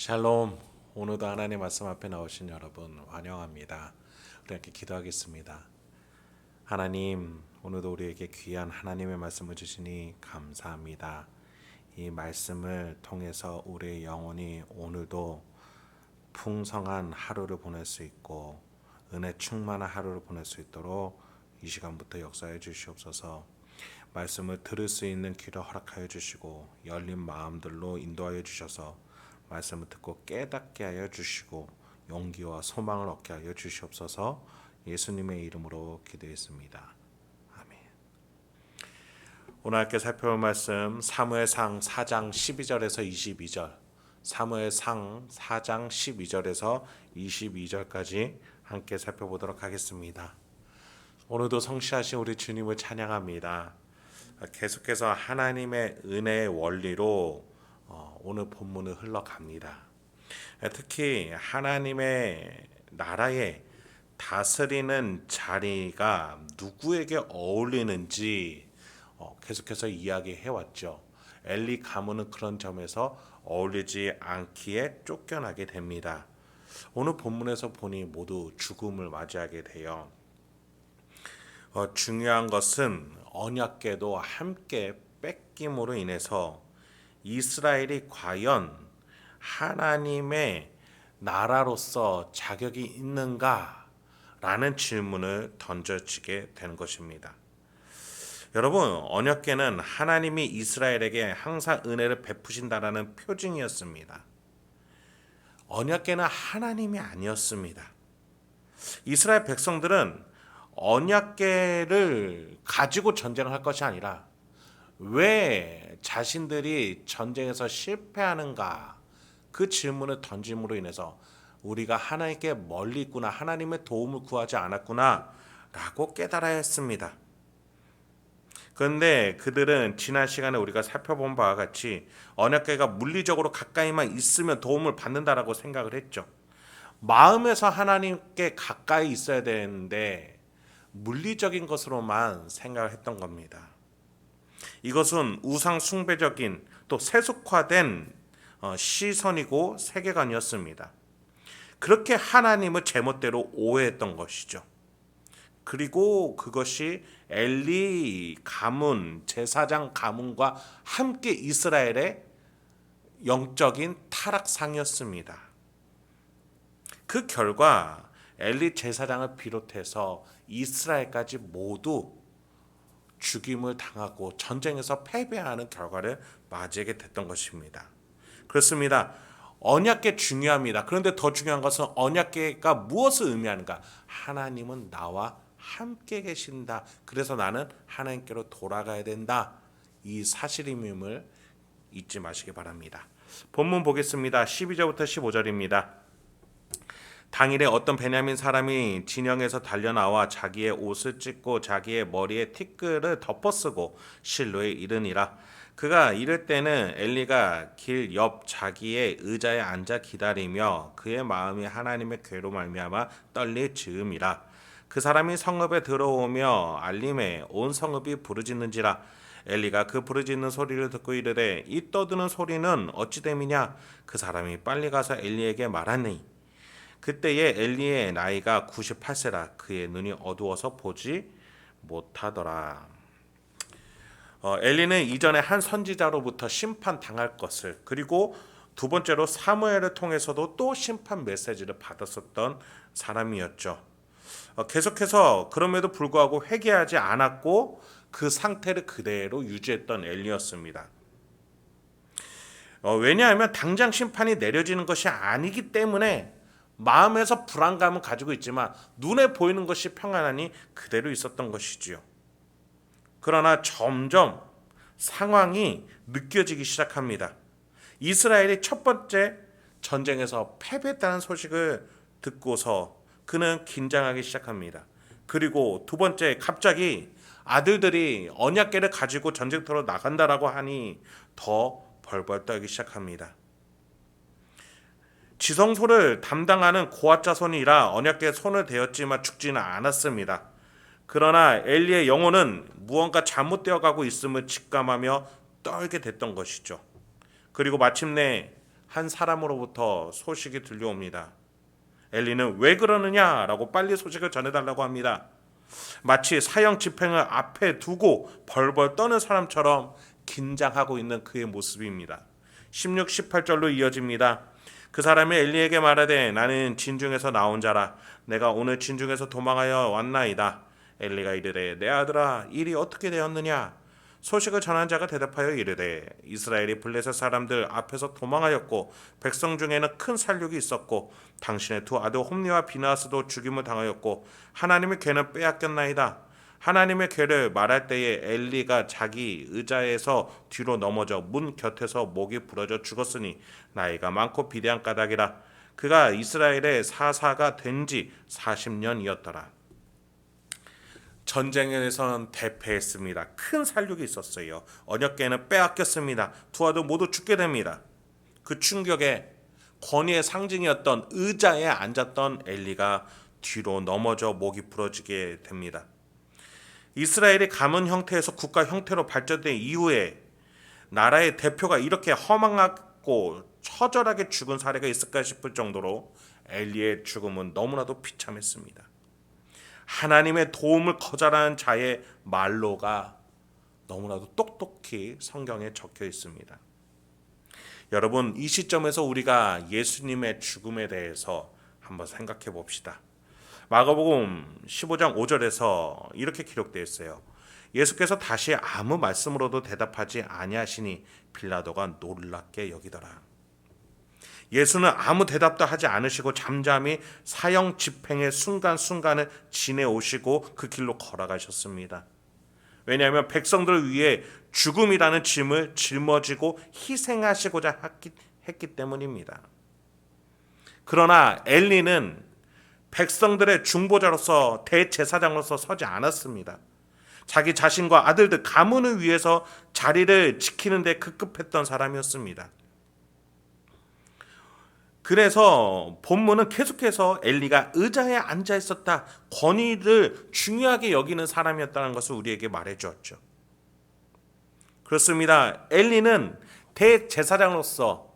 샬롬. 오늘도 하나님 말씀 앞에 나오신 여러분 환영합니다. 우리 함께 기도하겠습니다. 하나님, 오늘도 우리에게 귀한 하나님의 말씀을 주시니 감사합니다. 이 말씀을 통해서 우리의 영혼이 오늘도 풍성한 하루를 보낼 수 있고 은혜 충만한 하루를 보낼 수 있도록 이 시간부터 역사해 주시옵소서. 말씀을 들을 수 있는 귀를 허락하여 주시고 열린 마음들로 인도하여 주셔서 말씀을 듣고 깨닫게 하여 주시고 용기와 소망을 얻게 하여 주시옵소서. 예수님의 이름으로 기도했습니다. 아멘. 오늘 함께 살펴볼 말씀 사무엘상 4장 12절에서 22절, 사무엘상 4장 12절에서 22절까지 함께 살펴보도록 하겠습니다. 오늘도 성취하신 우리 주님을 찬양합니다. 계속해서 하나님의 은혜의 원리로 오늘 본문을 흘러갑니다. 특히 하나님의 나라에 다스리는 자리가 누구에게 어울리는지 계속해서 이야기해왔죠. 엘리 가문은 그런 점에서 어울리지 않기에 쫓겨나게 됩니다. 오늘 본문에서 보니 모두 죽음을 맞이하게 돼요. 중요한 것은 언약궤도 함께 뺏김으로 인해서 이스라엘이 과연 하나님의 나라로서 자격이 있는가라는 질문을 던져지게 되는 것입니다. 여러분, 언약궤는 하나님이 이스라엘에게 항상 은혜를 베푸신다라는 표징이었습니다. 언약궤는 하나님이 아니었습니다. 이스라엘 백성들은 언약궤를 가지고 전쟁을 할 것이 아니라 왜 자신들이 전쟁에서 실패하는가, 그 질문을 던짐으로 인해서 우리가 하나님께 멀리 있구나, 하나님의 도움을 구하지 않았구나 라고 깨달아야 했습니다. 그런데 그들은 지난 시간에 우리가 살펴본 바와 같이 언약궤가 물리적으로 가까이만 있으면 도움을 받는다라고 생각을 했죠. 마음에서 하나님께 가까이 있어야 되는데 물리적인 것으로만 생각을 했던 겁니다. 이것은 우상 숭배적인 또 세속화된 시선이고 세계관이었습니다. 그렇게 하나님을 제멋대로 오해했던 것이죠. 그리고 그것이 엘리 가문, 제사장 가문과 함께 이스라엘의 영적인 타락상이었습니다. 그 결과 엘리 제사장을 비롯해서 이스라엘까지 모두 죽임을 당하고 전쟁에서 패배하는 결과를 맞이하게 됐던 것입니다. 그렇습니다. 언약궤 중요합니다. 그런데 더 중요한 것은 언약궤가 무엇을 의미하는가? 하나님은 나와 함께 계신다. 그래서 나는 하나님께로 돌아가야 된다. 이 사실임을 잊지 마시기 바랍니다. 본문 보겠습니다. 12절부터 15절입니다. 당일에 어떤 베냐민 사람이 진영에서 달려나와 자기의 옷을 찢고 자기의 머리에 티끌을 덮어쓰고 실로에 이르니라. 그가 이를 때는 엘리가 길 옆 자기의 의자에 앉아 기다리며 그의 마음이 하나님의 궤로 말미암아 떨릴 즈음이라. 그 사람이 성읍에 들어오며 알림에 온 성읍이 부르짖는지라. 엘리가 그 부르짖는 소리를 듣고 이르되 이 떠드는 소리는 어찌 됨이냐. 그 사람이 빨리 가서 엘리에게 말하니 그때에 엘리의 나이가 98세라. 그의 눈이 어두워서 보지 못하더라. 엘리는 이전에 한 선지자로부터 심판당할 것을, 그리고 두 번째로 사무엘을 통해서도 또 심판 메시지를 받았었던 사람이었죠. 계속해서 그럼에도 불구하고 회개하지 않았고 그 상태를 그대로 유지했던 엘리였습니다. 왜냐하면 당장 심판이 내려지는 것이 아니기 때문에 마음에서 불안감을 가지고 있지만 눈에 보이는 것이 평안하니 그대로 있었던 것이지요. 그러나 점점 상황이 느껴지기 시작합니다. 이스라엘이 첫 번째 전쟁에서 패배했다는 소식을 듣고서 그는 긴장하기 시작합니다. 그리고 두 번째, 갑자기 아들들이 언약궤를 가지고 전쟁터로 나간다라고 하니 더 벌벌 떨기 시작합니다. 지성소를 담당하는 고앗 자손이라 언약궤에 손을 대었지만 죽지는 않았습니다. 그러나 엘리의 영혼은 무언가 잘못되어 가고 있음을 직감하며 떨게 됐던 것이죠. 그리고 마침내 한 사람으로부터 소식이 들려옵니다. 엘리는 왜 그러느냐라고 빨리 소식을 전해달라고 합니다. 마치 사형 집행을 앞에 두고 벌벌 떠는 사람처럼 긴장하고 있는 그의 모습입니다. 16, 18절로 이어집니다. 그 사람이 엘리에게 말하되 나는 진중에서 나온 자라 내가 오늘 진중에서 도망하여 왔나이다. 엘리가 이르되 내 아들아 일이 어떻게 되었느냐. 소식을 전한 자가 대답하여 이르되 이스라엘이 블레셋 사람들 앞에서 도망하였고 백성 중에는 큰 살육이 있었고 당신의 두 아들 홈리와 비나스도 죽임을 당하였고 하나님의 괴는 빼앗겼나이다. 하나님의 괴를 말할 때에 엘리가 자기 의자에서 뒤로 넘어져 문 곁에서 목이 부러져 죽었으니 나이가 많고 비대한 까닭이라. 그가 이스라엘의 사사가 된 지 40년이었더라. 전쟁에선 대패했습니다. 큰 살육이 있었어요. 언약궤는 빼앗겼습니다. 두 아들 모두 죽게 됩니다. 그 충격에 권위의 상징이었던 의자에 앉았던 엘리가 뒤로 넘어져 목이 부러지게 됩니다. 이스라엘이 가문 형태에서 국가 형태로 발전된 이후에 나라의 대표가 이렇게 허망하고 처절하게 죽은 사례가 있을까 싶을 정도로 엘리의 죽음은 너무나도 비참했습니다. 하나님의 도움을 거절하는 자의 말로가 너무나도 똑똑히 성경에 적혀 있습니다. 여러분, 이 시점에서 우리가 예수님의 죽음에 대해서 한번 생각해 봅시다. 마가복음 15장 5절에서 이렇게 기록되어 있어요. 예수께서 다시 아무 말씀으로도 대답하지 아니하시니 빌라도가 놀랍게 여기더라. 예수는 아무 대답도 하지 않으시고 잠잠히 사형 집행의 순간순간을 지내오시고 그 길로 걸어가셨습니다. 왜냐하면 백성들을 위해 죽음이라는 짐을 짊어지고 희생하시고자 했기 때문입니다. 그러나 엘리는 백성들의 중보자로서 대제사장으로서 서지 않았습니다. 자기 자신과 아들들 가문을 위해서 자리를 지키는 데 급급했던 사람이었습니다. 그래서 본문은 계속해서 엘리가 의자에 앉아 있었다, 권위를 중요하게 여기는 사람이었다는 것을 우리에게 말해 주었죠. 그렇습니다. 엘리는 대제사장으로서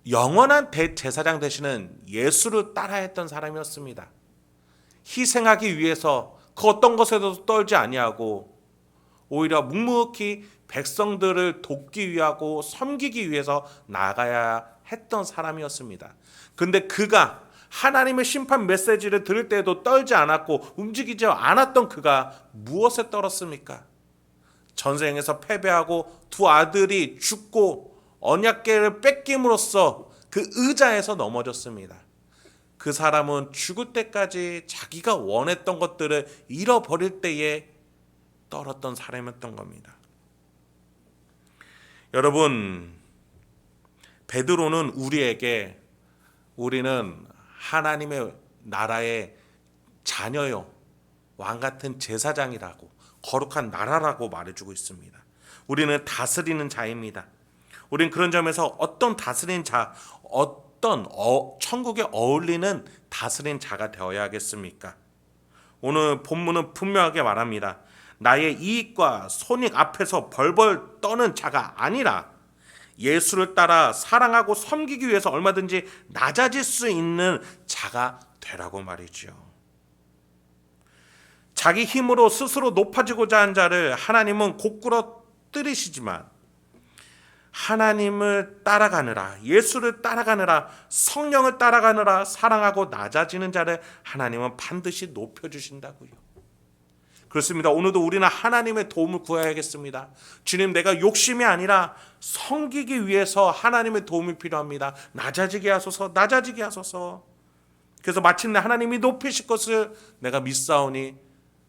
영원한 대제사장 되시는 예수를 따라했던 사람이었습니다. 희생하기 위해서 그 어떤 것에도 떨지 아니하고 오히려 묵묵히 백성들을 돕기 위하고 섬기기 위해서 나가야 했던 사람이었습니다. 근데 그가 하나님의 심판 메시지를 들을 때에도 떨지 않았고 움직이지 않았던 그가 무엇에 떨었습니까? 전쟁에서 패배하고 두 아들이 죽고 언약궤를 뺏김으로써 그 의자에서 넘어졌습니다. 그 사람은 죽을 때까지 자기가 원했던 것들을 잃어버릴 때에 떨었던 사람이었던 겁니다. 여러분, 베드로는 우리는 하나님의 나라의 자녀요, 왕같은 제사장이라고, 거룩한 나라라고 말해주고 있습니다. 우리는 다스리는 자입니다. 우리는 그런 점에서 어떤 다스리는 자, 천국에 어울리는 다스린 자가 되어야 하겠습니까? 오늘 본문은 분명하게 말합니다. 나의 이익과 손익 앞에서 벌벌 떠는 자가 아니라 예수를 따라 사랑하고 섬기기 위해서 얼마든지 낮아질 수 있는 자가 되라고 말이죠. 자기 힘으로 스스로 높아지고자 한 자를 하나님은 고꾸라뜨리시지만 하나님을 따라가느라, 예수를 따라가느라, 성령을 따라가느라 사랑하고 낮아지는 자를 하나님은 반드시 높여주신다고요. 그렇습니다. 오늘도 우리는 하나님의 도움을 구해야겠습니다. 주님, 내가 욕심이 아니라 섬기기 위해서 하나님의 도움이 필요합니다. 낮아지게 하소서, 낮아지게 하소서. 그래서 마침내 하나님이 높이실 것을 내가 믿사오니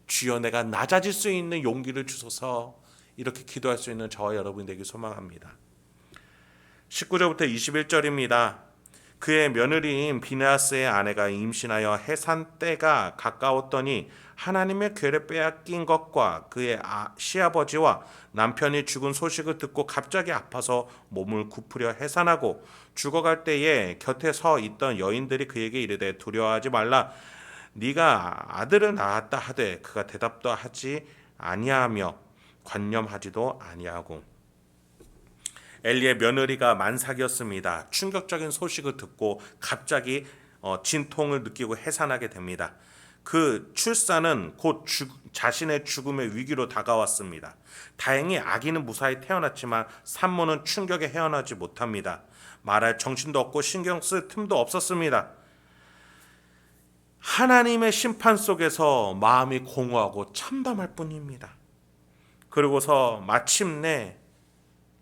주여 내가 낮아질 수 있는 용기를 주소서. 이렇게 기도할 수 있는 저와 여러분이 되길 소망합니다. 19절부터 21절입니다. 그의 며느리인 비느하스의 아내가 임신하여 해산 때가 가까웠더니 하나님의 궤를 빼앗긴 것과 그의 시아버지와 남편이 죽은 소식을 듣고 갑자기 아파서 몸을 굽으려 해산하고 죽어갈 때에 곁에 서 있던 여인들이 그에게 이르되 두려워하지 말라. 네가 아들을 낳았다 하되 그가 대답도 하지 아니하며 관념하지도 아니하고. 엘리의 며느리가 만삭이었습니다. 충격적인 소식을 듣고 갑자기 진통을 느끼고 해산하게 됩니다. 그 출산은 곧 자신의 죽음의 위기로 다가왔습니다. 다행히 아기는 무사히 태어났지만 산모는 충격에 헤어나지 못합니다. 말할 정신도 없고 신경 쓸 틈도 없었습니다. 하나님의 심판 속에서 마음이 공허하고 참담할 뿐입니다. 그러고서 마침내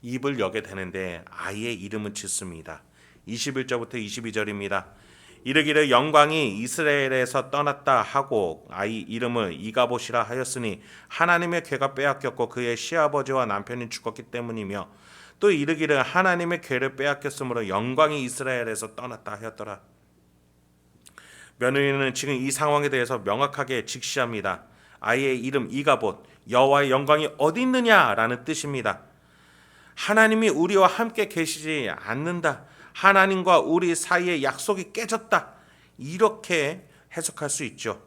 입을 여게 되는데 아이의 이름은 짓습니다. 21절부터 22절입니다. 이르기를 영광이 이스라엘에서 떠났다 하고 아이 이름을 이가봇이라 하였으니 하나님의 궤가 빼앗겼고 그의 시아버지와 남편이 죽었기 때문이며 또 이르기를 하나님의 궤를 빼앗겼으므로 영광이 이스라엘에서 떠났다 하였더라. 며느리는 지금 이 상황에 대해서 명확하게 직시합니다. 아이의 이름 이가봇, 여호와의 영광이 어디 있느냐라는 뜻입니다. 하나님이 우리와 함께 계시지 않는다. 하나님과 우리 사이의 약속이 깨졌다. 이렇게 해석할 수 있죠.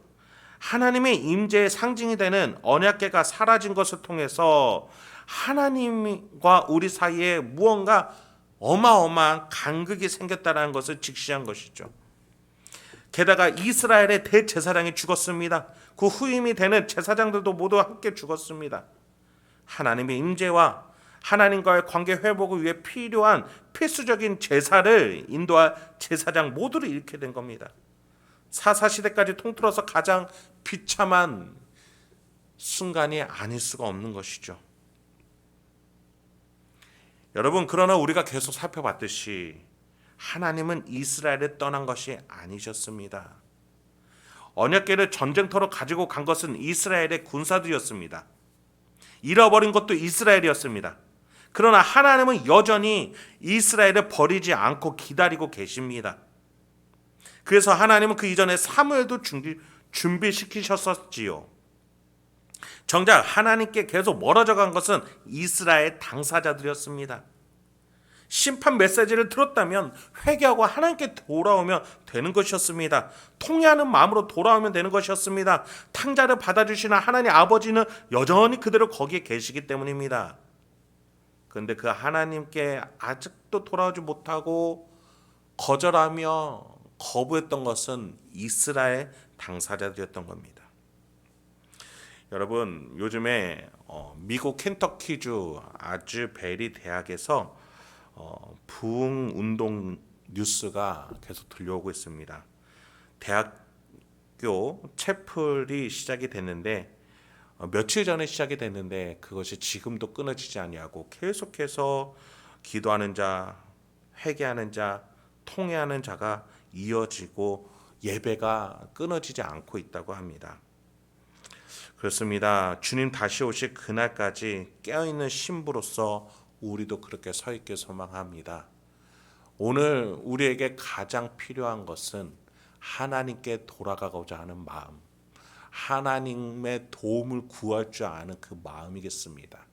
하나님의 임재의 상징이 되는 언약궤가 사라진 것을 통해서 하나님과 우리 사이에 무언가 어마어마한 간극이 생겼다는 것을 직시한 것이죠. 게다가 이스라엘의 대제사장이 죽었습니다. 그 후임이 되는 제사장들도 모두 함께 죽었습니다. 하나님의 임재와 하나님과의 관계 회복을 위해 필요한 필수적인 제사를 인도할 제사장 모두를 잃게 된 겁니다. 사사시대까지 통틀어서 가장 비참한 순간이 아닐 수가 없는 것이죠. 여러분, 그러나 우리가 계속 살펴봤듯이 하나님은 이스라엘을 떠난 것이 아니셨습니다. 언약궤를 전쟁터로 가지고 간 것은 이스라엘의 군사들이었습니다. 잃어버린 것도 이스라엘이었습니다. 그러나 하나님은 여전히 이스라엘을 버리지 않고 기다리고 계십니다. 그래서 하나님은 그 이전에 사무엘도 준비시키셨었지요. 정작 하나님께 계속 멀어져 간 것은 이스라엘 당사자들이었습니다. 심판 메시지를 들었다면 회개하고 하나님께 돌아오면 되는 것이었습니다. 통회하는 마음으로 돌아오면 되는 것이었습니다. 탕자를 받아주시는 하나님 아버지는 여전히 그대로 거기에 계시기 때문입니다. 그런데 그 하나님께 아직도 돌아오지 못하고 거절하며 거부했던 것은 이스라엘 당사자들이었던 겁니다. 여러분, 요즘에 미국 켄터키주 아즈베리 대학에서 부흥 운동 뉴스가 계속 들려오고 있습니다. 대학교 채플이 시작이 됐는데 며칠 전에 시작이 됐는데 그것이 지금도 끊어지지 아니하고 계속해서 기도하는 자, 회개하는 자, 통회하는 자가 이어지고 예배가 끊어지지 않고 있다고 합니다. 그렇습니다. 주님 다시 오실 그날까지 깨어있는 신부로서 우리도 그렇게 서 있길 소망합니다. 오늘 우리에게 가장 필요한 것은 하나님께 돌아가고자 하는 마음, 하나님의 도움을 구할 줄 아는 그 마음이겠습니다.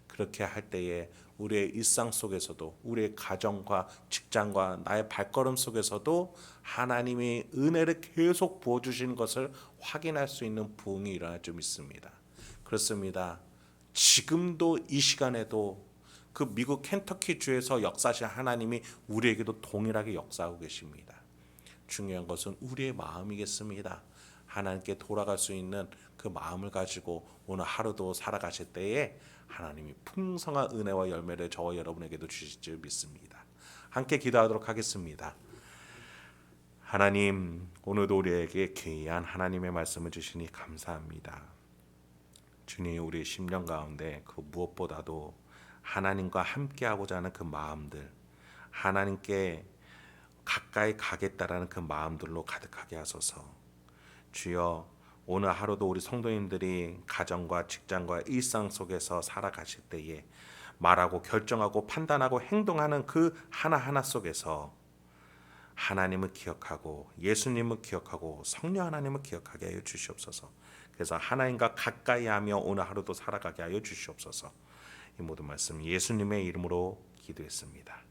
그렇게 할 때에 우리의 일상 속에서도 우리의 가정과 직장과 나의 발걸음 속에서도 하나님이 은혜를 계속 부어주시는 것을 확인할 수 있는 부흥이 일어날 줄 믿습니다. 그렇습니다. 지금도 이 시간에도 그 미국 켄터키 주에서 역사하신 하나님이 우리에게도 동일하게 역사하고 계십니다. 중요한 것은 우리의 마음이겠습니다. 하나님께 돌아갈 수 있는 그 마음을 가지고 오늘 하루도 살아가실 때에 하나님이 풍성한 은혜와 열매를 저와 여러분에게도 주실 줄 믿습니다. 함께 기도하도록 하겠습니다. 하나님, 오늘도 우리에게 귀한 하나님의 말씀을 주시니 감사합니다. 주님, 우리의 심령 가운데 그 무엇보다도 하나님과 함께하고자 하는 그 마음들, 하나님께 가까이 가겠다라는 그 마음들로 가득하게 하소서. 주여, 오늘 하루도 우리 성도님들이 가정과 직장과 일상 속에서 살아가실 때에 말하고 결정하고 판단하고 행동하는 그 하나하나 속에서 하나님을 기억하고 예수님을 기억하고 성령 하나님을 기억하게 하여 주시옵소서. 그래서 하나님과 가까이 하며 오늘 하루도 살아가게 하여 주시옵소서. 이 모든 말씀 예수님의 이름으로 기도했습니다.